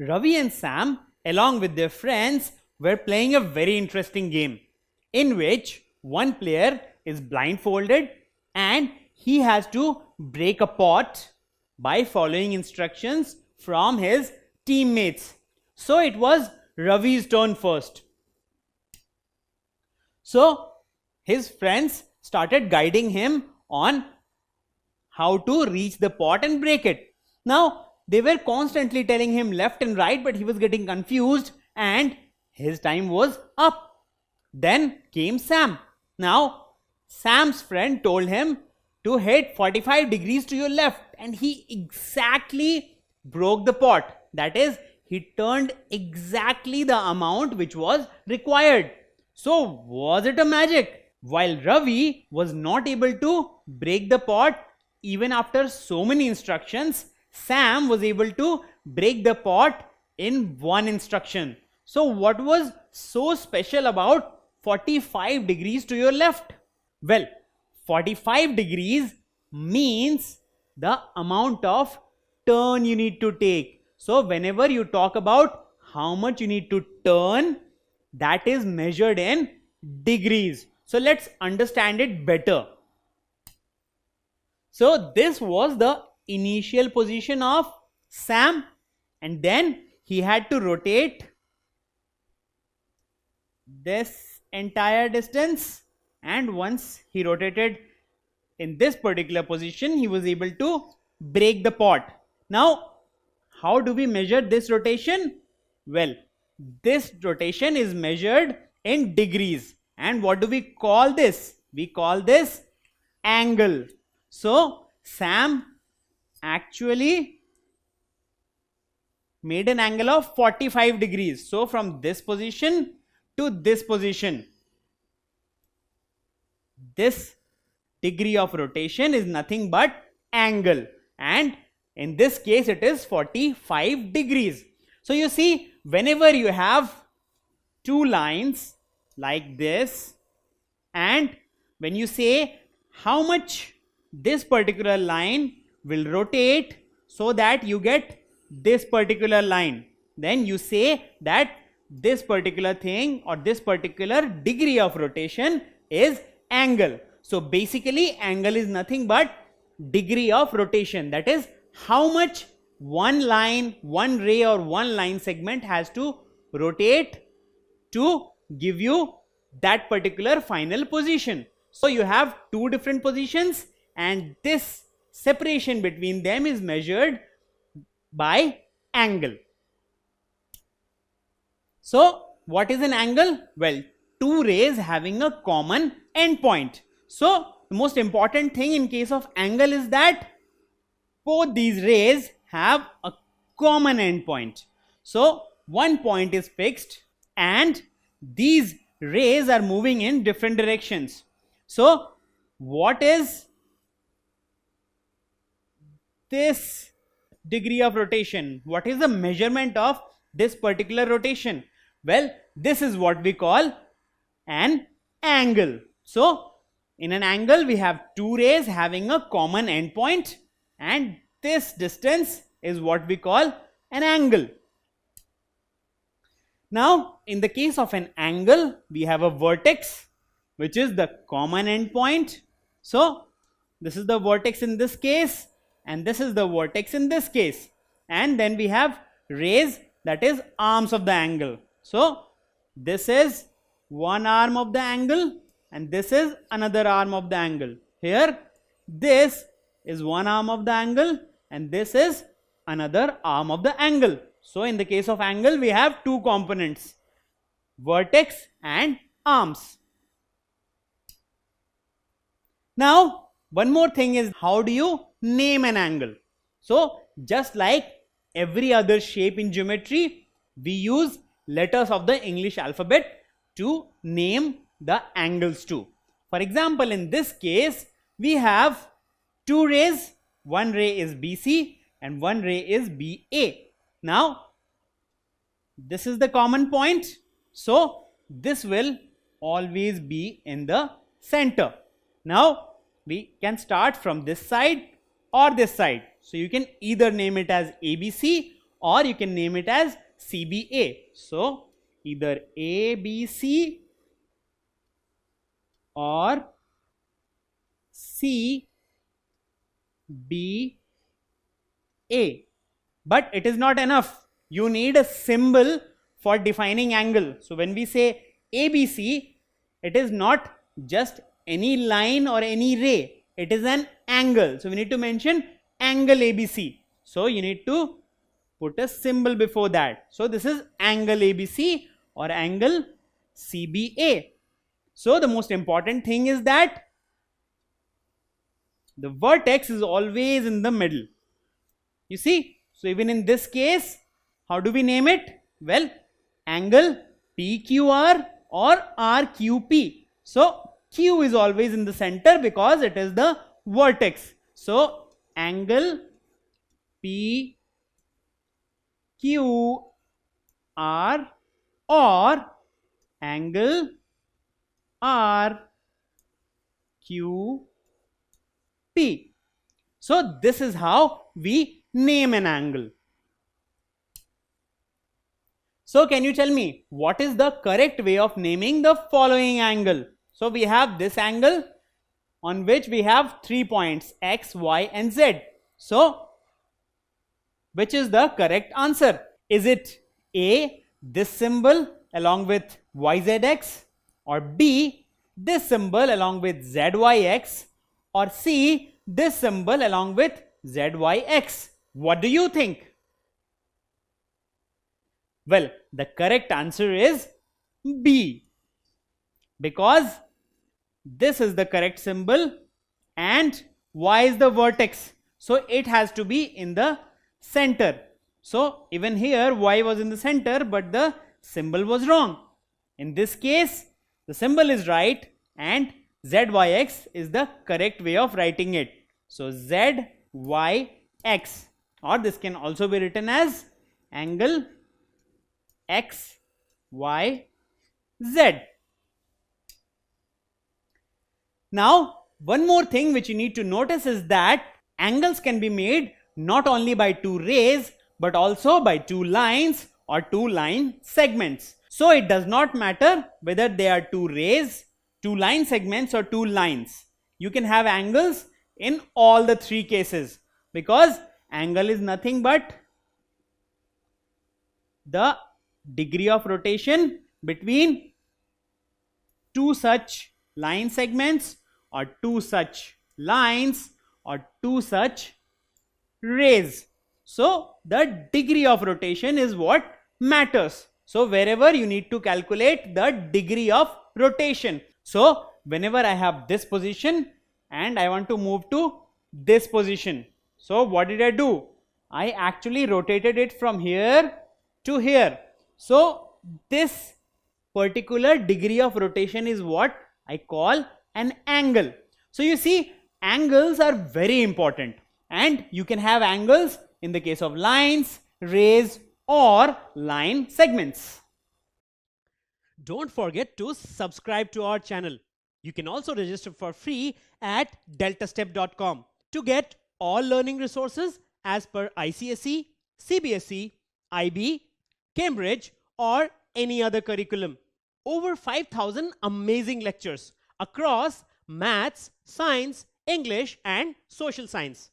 Ravi and Sam, along with their friends, were playing a very interesting game in which one player is blindfolded and he has to break a pot by following instructions from his teammates. So it was Ravi's turn first. So his friends started guiding him on how to reach the pot and break it. Now they were constantly telling him left and right, but he was getting confused and his time was up. Then came Sam. Now Sam's friend told him to hit 45 degrees to your left, and he exactly broke the pot. That is, he turned exactly the amount which was required. So was it a magic? While Ravi was not able to break the pot even after so many instructions, Sam was able to break the pot in one instruction. So what was so special about 45 degrees to your left? Well, 45 degrees means the amount of turn you need to take. So whenever you talk about how much you need to turn, that is measured in degrees. So let's understand it better. So this was the initial position of Sam, and then he had to rotate this entire distance, and once he rotated in this particular position, he was able to break the pot. Now how do we measure this rotation? Well, this rotation is measured in degrees, and what do we call this? We call this angle. So Sam actually made an angle of 45 degrees. So from this position to this position, this degree of rotation is nothing but angle, and in this case it is 45 degrees. So you see, whenever you have two lines like this, and when you say how much this particular line will rotate so that you get this particular line, then you say that this particular thing or this particular degree of rotation is angle. So basically angle is nothing but degree of rotation, that is how much one line, one ray or one line segment has to rotate to give you that particular final position. So you have two different positions, and this separation between them is measured by angle. So what is an angle? Well, two rays having a common endpoint. So the most important thing in case of angle is that both these rays have a common endpoint. So one point is fixed and these rays are moving in different directions. So what is this degree of rotation? What is the measurement of this particular rotation? Well, this is what we call an angle. So in an angle we have two rays having a common endpoint, and this distance is what we call an angle. Now in the case of an angle, we have a vertex which is the common endpoint. So this is the vertex in this case, and this is the vertex in this case, and then we have rays, that is arms of the angle. So this is one arm of the angle and this is another arm of the angle. Here this is one arm of the angle and this is another arm of the angle. So in the case of angle we have two components, vertex and arms. Now one more thing is, how do you name an angle? So just like every other shape in geometry, we use letters of the English alphabet to name the angles too. For example, in this case we have two rays, one ray is BC and one ray is BA. Now this is the common point, so this will always be in the center. Now we can start from this side or this side, so you can either name it as ABC or you can name it as CBA. So either ABC or CBA. But it is not enough. You need a symbol for defining angle. So when we say ABC, it is not just any line or any ray. It is an angle. So we need to mention angle ABC. So you need to put a symbol before that. So this is angle ABC or angle CBA. So the most important thing is that the vertex is always in the middle. You see? So even in this case, how do we name it? Well, angle PQR or RQP. So Q is always in the center because it is the vertex. So angle PQR or angle RQP. So this is how we name an angle. So can you tell me what is the correct way of naming the following angle? So we have this angle on which we have 3 points X, Y and Z. So which is the correct answer? Is it A, this symbol along with YZX, or B, this symbol along with ZYX, or C, this symbol along with ZYX? What do you think? Well, the correct answer is B, because this is the correct symbol and Y is the vertex. So it has to be in the center. So even here Y was in the center, but the symbol was wrong. In this case, the symbol is right and ZYX is the correct way of writing it. So ZYX, or this can also be written as angle XYZ. Now, one more thing which you need to notice is that angles can be made not only by two rays but also by two lines or two line segments. So it does not matter whether they are two rays, two line segments or two lines. You can have angles in all the three cases, because angle is nothing but the degree of rotation between two such line segments or two such lines or two such rays. So the degree of rotation is what matters. So wherever you need to calculate the degree of rotation. So whenever I have this position and I want to move to this position, so what did I do? I actually rotated it from here to here. So this particular degree of rotation is what I call an angle. So you see, angles are very important, and you can have angles in the case of lines, rays or line segments. Don't forget to subscribe to our channel. You can also register for free at deltastep.com to get all learning resources as per ICSE, CBSE, IB, Cambridge or any other curriculum. Over 5,000 amazing lectures across maths, science, English and social science.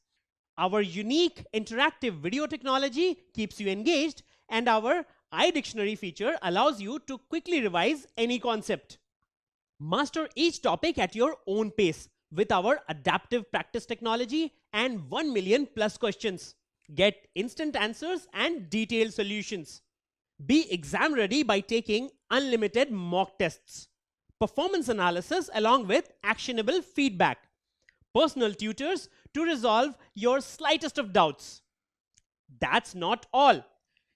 Our unique interactive video technology keeps you engaged, and our iDictionary feature allows you to quickly revise any concept. Master each topic at your own pace with our adaptive practice technology and 1 million plus questions. Get instant answers and detailed solutions. Be exam ready by taking unlimited mock tests, performance analysis along with actionable feedback, personal tutors to resolve your slightest of doubts. That's not all.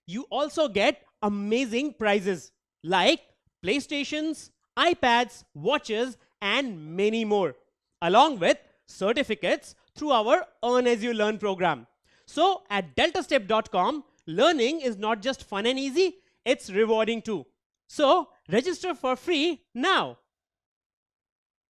You also get amazing prizes like PlayStations, iPads, watches and many more, along with certificates through our Earn As You Learn program. So at deltastep.com, learning is not just fun and easy, it's rewarding too. So register for free now.